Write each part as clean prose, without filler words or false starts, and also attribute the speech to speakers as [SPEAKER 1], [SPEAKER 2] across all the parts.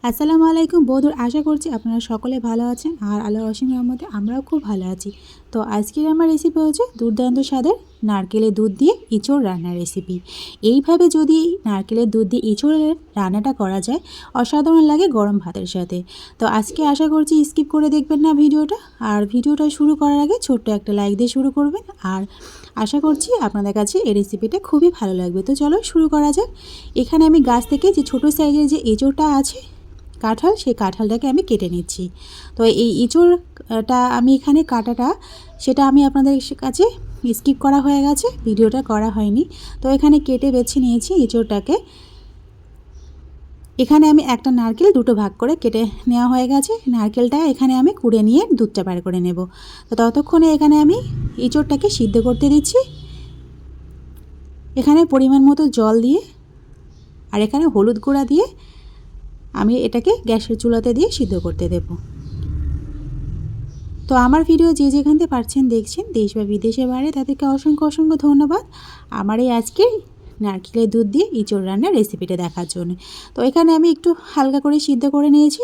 [SPEAKER 1] আসসালামু আলাইকুম বন্ধুরা, আশা করছি আপনারা সকলে ভালো আছেন আর আল্লাহর অসীম রহমতে আমরাও খুব ভালো আছি। তো আজকের আমার রেসিপি হচ্ছে দুর্দান্ত স্বাদের নারকেলের দুধ দিয়ে ইঁচড় রান্নার রেসিপি। এইভাবে যদি নারকেলের দুধ দিয়ে ইঁচড়ের রান্নাটা করা যায়, অসাধারণ লাগে গরম ভাতের সাথে। তো আজকে আশা করছি স্কিপ করে দেখবেন না ভিডিওটা, আর ভিডিওটা শুরু করার আগে ছোট্ট একটা লাইক দিয়ে শুরু করবেন। আর আশা করছি আপনাদের কাছে এই রেসিপিটা খুবই ভালো লাগবে। তো চলো শুরু করা যাক। এখানে আমি গাছ থেকে যে ছোটো সাইজের যে ইঁচড়টা আছে কাঁঠাল, সেই কাঁঠালটাকে আমি কেটে নিচ্ছি। তো এই ইঁচড়টা আমি এখানে কাটাটা সেটা আমি আপনাদের কাছে স্কিপ করা হয়ে গেছে, ভিডিওটা করা হয়নি। তো এখানে কেটে বেছে নিয়েছি ইঁচড়টাকে। এখানে আমি একটা নারকেল দুটো ভাগ করে কেটে নেওয়া হয়ে গেছে। নারকেলটা এখানে আমি কুড়ে নিয়ে দুধটা বার করে নেব। তো ততক্ষণে এখানে আমি ইঁচড়টাকে সিদ্ধ করতে দিচ্ছি। এখানে পরিমাণ মতো জল দিয়ে আর এখানে হলুদ গুঁড়া দিয়ে আমি এটাকে গ্যাসের চুলাতে দিয়ে সিদ্ধ করতে দেব। তো আমার ভিডিও যে যেখান থেকে পারছেন দেখছেন, দেশ বা বিদেশে বাইরে, তাদেরকে অসংখ্য অসংখ্য ধন্যবাদ আমার এই আজকের নারকেলের দুধ দিয়ে ইঁচড় রান্নার রেসিপিটা দেখার জন্য। তো এখানে আমি একটু হালকা করে সিদ্ধ করে নিয়েছি।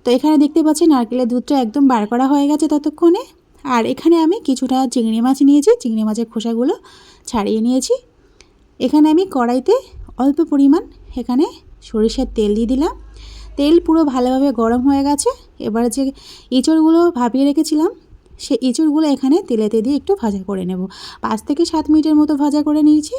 [SPEAKER 1] তো এখানে দেখতে পাচ্ছি নারকেলের দুধটা একদম বার করা হয়ে গেছে ততক্ষণে। আর এখানে আমি কিছুটা চিংড়ি মাছ নিয়েছি, চিংড়ি মাছের খোসাগুলো ছাড়িয়ে নিয়েছি। এখানে আমি কড়াইতে অল্প পরিমাণ এখানে সরিষার তেল দিয়ে দিলাম। তেল পুরো ভালোভাবে গরম হয়ে গেছে। এবার যে ইঁচড়গুলো ভাপিয়ে রেখেছিলাম, সেই ইঁচড়গুলো এখানে তেলেতে দিয়ে একটু ভাজা করে নেব। 5 থেকে 7 মিনিটের মতো ভাজা করে নিয়েছি।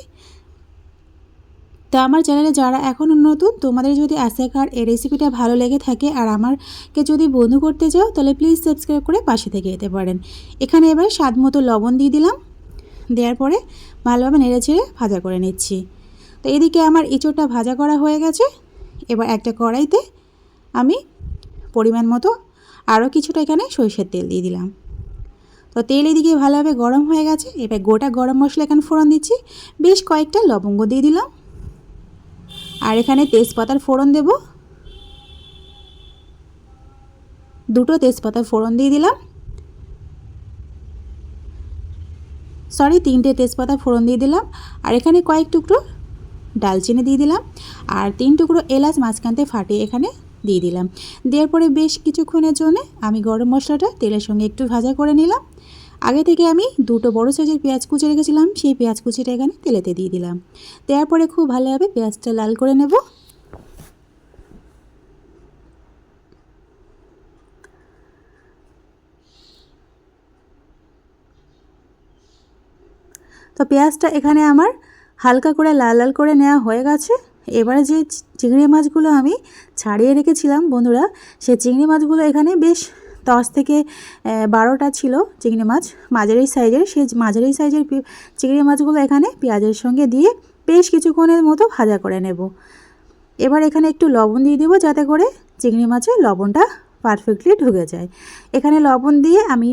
[SPEAKER 1] তো আমার চ্যানেলে যারা এখনও নতুন, তোমাদের যদি আজকের এই রেসিপিটা ভালো লেগে থাকে আর আমাকে যদি বন্ধু করতে চাও, তাহলে প্লিজ সাবস্ক্রাইব করে পাশে থেকে যেতে পারেন। এখানে এবার স্বাদ মতো লবণ দিয়ে দিলাম। দেওয়ার পরে ভালোভাবে নেড়ে ছেড়ে ভাজা করে নিচ্ছি। তো এদিকে আমার ইঁচড়টা ভাজা করা হয়ে গেছে। এবার একটা কড়াইতে আমি পরিমাণ মতো আরও কিছুটা এখানে সরষের তেল দিয়ে দিলাম। তো তেল এদিকে ভালোভাবে গরম হয়ে গেছে। এবার গোটা গরম মশলা এখানে ফোড়ন দিচ্ছি। বেশ কয়েকটা লবঙ্গ দিয়ে দিলাম। আর এখানে তেজপাতার ফোড়ন দেব, 2টো তেজপাতার ফোড়ন দিয়ে দিলাম। 3টে তেজপাতা ফোড়ন দিয়ে দিলাম। আর এখানে কয়েক টুকরো ডালচিনি দিয়ে দিলাম। আর 3 টুকরো এলাচ মাঝখানতে ফাটিয়ে এখানে দিয়ে দিলাম। দেওয়ার পরে বেশ কিছুক্ষণের জন্য আমি গরম মশলাটা তেলের সঙ্গে একটু ভাজা করে নিলাম। আগে থেকে আমি 2টো বড় সাইজের পেঁয়াজ কুচি রেখেছিলাম, সেই পেঁয়াজ কুচিটা এখানে তেলেতে দিয়ে দিলাম। দেওয়ার পরে খুব ভালোভাবে পেঁয়াজটা লাল করে নেব। তো পেঁয়াজটা এখানে আমার হালকা করে লাল লাল করে নেওয়া হয়ে গেছে। এবারে যে চিংড়ি মাছগুলো আমি ছাড়িয়ে রেখেছিলাম বন্ধুরা, সেই চিংড়ি মাছগুলো এখানে বেশ 10 থেকে 12টা ছিল চিংড়ি মাছ, মাঝারি সাইজের। সেই মাঝারি সাইজের চিংড়ি মাছগুলো এখানে পেঁয়াজের সঙ্গে দিয়ে বেশ কিছুক্ষণের মতো ভাজা করে নেব। এবার এখানে একটু লবণ দিয়ে দেবো, যাতে করে চিংড়ি মাছে লবণটা পারফেক্টলি ঢুকে যায়। এখানে লবণ দিয়ে আমি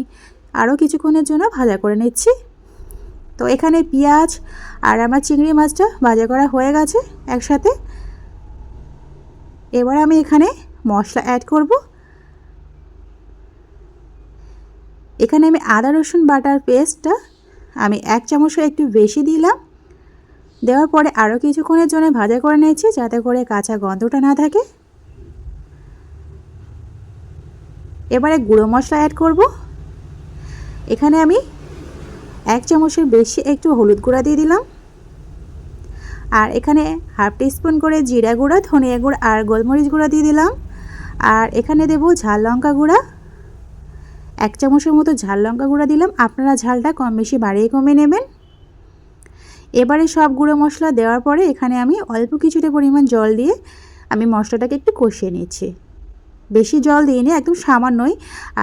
[SPEAKER 1] আরও কিছুক্ষণের জন্য ভাজা করে নিচ্ছি। তো এখানে পেঁয়াজ আর আমার চিংড়ি মাছটা ভাজা করা হয়ে গেছে একসাথে। এবার আমি এখানে মশলা অ্যাড করব। এখানে আমি আদা রসুন বাটার পেস্টটা আমি 1 চামচের একটু বেশি দিলাম। দেওয়ার পরে আরও কিছুক্ষণের জন্য ভাজা করে নিয়েছি, যাতে করে কাঁচা গন্ধটা না থাকে। এবারে গুঁড়ো মশলা অ্যাড করব। এখানে আমি 1 চামচের বেশি একটু হলুদ গুঁড়া দিয়ে দিলাম। আর এখানে হাফ টিস্পুন করে জিরা গুঁড়া, ধনিয়া গুঁড়া আর গোলমরিচ গুঁড়া দিয়ে দিলাম। আর এখানে দেব ঝাল লঙ্কা গুঁড়া, 1 চামচের মতো ঝাল লঙ্কা গুঁড়া দিলাম। আপনারা ঝালটা কম বেশি বাড়িয়ে কমিয়ে নেবেন। এবারে সব গুঁড়ো মশলা দেওয়ার পরে এখানে আমি অল্প কিছুটা পরিমাণ জল দিয়ে আমি মশলাটাকে একটু কষিয়ে নিচ্ছি। বেশি জল দিইনি, একদম সামান্যই।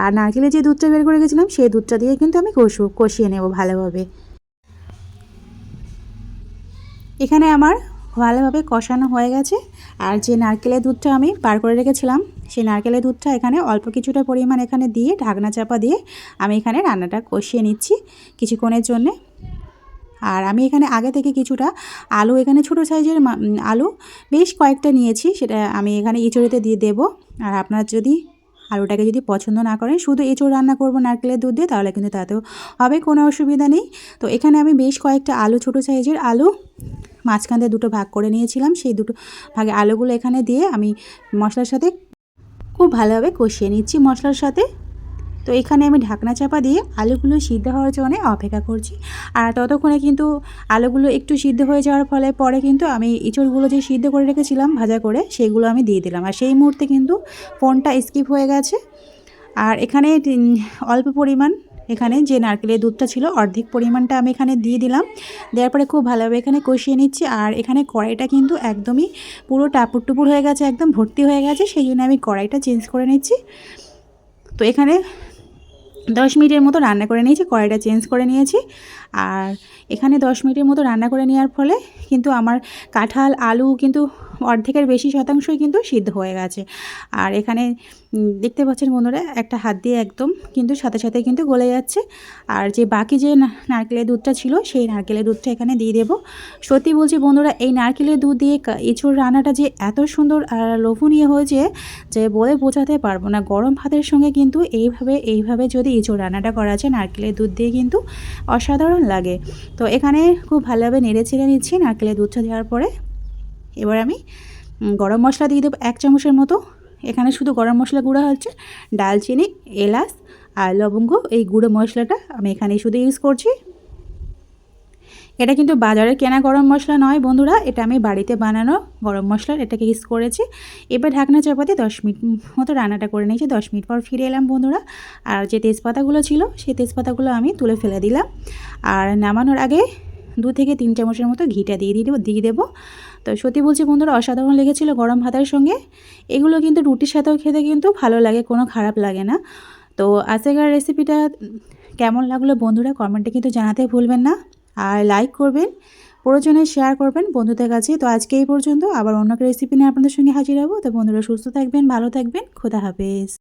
[SPEAKER 1] আর নারকেলের যে দুধটা বের করে গেছিলাম, সেই দুধটা দিয়ে কিন্তু আমি কষিয়ে নেব ভালোভাবে। এখানে আমার ভালোভাবে কষানো হয়ে গেছে। আর যে নারকেলের দুধটা আমি বার করে রেখেছিলাম, সেই নারকেলের দুধটা এখানে অল্প কিছুটা পরিমাণ এখানে দিয়ে ঢাকনা চাপা দিয়ে আমি এখানে রান্নাটা কষিয়ে নিচ্ছি কিছুক্ষণের জন্যে। আর আমি এখানে আগে থেকে কিছুটা আলু, এখানে ছোটো সাইজের আলু বেশ কয়েকটা নিয়েছি, সেটা আমি এখানে ইঁচড়েতে দিয়ে দেব। আর আপনার যদি আলুটাকে যদি পছন্দ না করেন, শুধু এঁচোড় রান্না করব নারকেলের দুধ দিয়ে, তাহলে কিন্তু তাতেও হবে, কোনো অসুবিধা নেই। তো এখানে আমি বেশ কয়েকটা আলু, ছোটো সাইজের আলু মাঝখান দিয়ে দুটো ভাগ করে নিয়েছিলাম, সেই দুটো ভাগে আলুগুলো এখানে দিয়ে আমি মশলার সাথে খুব ভালোভাবে কষিয়ে নিচ্ছি মশলার সাথে। তো এখানে আমি ঢাকনা চাপা দিয়ে আলুগুলো সিদ্ধ হওয়ার জন্য অপেক্ষা করছি। আর ততক্ষণে কিন্তু আলুগুলো একটু সিদ্ধ হয়ে যাওয়ার ফলে পরে কিন্তু আমি ইঁচড়গুলো যে সিদ্ধ করে রেখেছিলাম ভাজা করে, সেগুলো আমি দিয়ে দিলাম। আর সেই মুহূর্তে কিন্তু ফোনটা স্কিপ হয়ে গেছে। আর এখানে অল্প পরিমাণ এখানে যে নারকেলের দুধটা ছিল অর্ধেক পরিমাণটা আমি এখানে দিয়ে দিলাম। দেওয়ার পরে খুব ভালোভাবে এখানে কষিয়ে নিচ্ছি। আর এখানে কড়াইটা কিন্তু একদমই পুরো টাপুর টুপুর হয়ে গেছে, একদম ভর্তি হয়ে গেছে, সেই জন্য আমি কড়াইটা চেঞ্জ করে নিচ্ছি। তো এখানে 10 মিনিটের মতো রান্না করে নিয়েছি, কড়াইটা চেঞ্জ করে নিয়েছি। আর এখানে 10 মিনিটের মতো রান্না করে নেওয়ার ফলে কিন্তু আমার কাঁঠাল আলু কিন্তু অর্ধেকের বেশি শতাংশই কিন্তু সিদ্ধ হয়ে গেছে। আর এখানে দেখতে পাচ্ছেন বন্ধুরা, একটা হাত দিয়ে একদম কিন্তু সাথে সাথে কিন্তু গলে যাচ্ছে। আর যে বাকি যে নারকেলের দুধটা ছিল, সেই নারকেলের দুধটা এখানে দিয়ে দেবো। সত্যি বলছি বন্ধুরা, এই নারকেলের দুধ দিয়ে এঁচোড় রান্নাটা যে এত সুন্দর আর লোভনীয় হয়েছে যে বলে বোঝাতে পারবো না। গরম ভাতের সঙ্গে কিন্তু এইভাবে যদি এঁচোড় রান্নাটা করা যায় নারকেলের দুধ দিয়ে, কিন্তু অসাধারণ লাগে। তো এখানে খুব ভালোভাবে নেড়ে চেড়ে নিচ্ছি নারকেলের দুধটা দেওয়ার পরে। এবার আমি গরম মশলা দিয়ে দেবো 1 চামচের মতো। এখানে শুধু গরম মশলা গুঁড়ো হচ্ছে, দালচিনি, এলাচ আর লবঙ্গ, এই গুঁড়ো মশলাটা আমি এখানে শুধু ইউজ করছি। এটা কিন্তু বাজারে কেনা গরম মশলা নয় বন্ধুরা, এটা আমি বাড়িতে বানানো গরম মশলা, এটাকে ইউজ করেছি। এবার ঢাকনা চাপা দিয়ে 10 মিনিট মতো রান্নাটা করে নিয়েছি। 10 মিনিট পর ফিরে এলাম বন্ধুরা। আর যে তেজপাতাগুলো ছিল, সেই তেজপাতাগুলো আমি তুলে ফেলে দিলাম। আর নামানোর আগে 2 থেকে 3 চামচের মতো ঘিটা দিয়ে দেবো। তো সত্যি বলছি বন্ধুরা, অসাধারণ লেগেছিল গরম ভাতের সঙ্গে। এগুলো কিন্তু রুটির সাথেও খেতে কিন্তু ভালো লাগে, কোনো খারাপ লাগে না। তো আজকের রেসিপিটা কেমন লাগলো বন্ধুরা, কমেন্টে কিন্তু জানাতে ভুলবেন না। আর লাইক করবেন, প্রয়োজনে শেয়ার করবেন বন্ধুদের কাছে। তো আজকে এই পর্যন্ত, আবার অন্য একটা রেসিপি নিয়ে আপনাদের সঙ্গে হাজির হব। তো বন্ধুরা সুস্থ থাকবেন, ভালো থাকবেন, খোদা হাফেজ।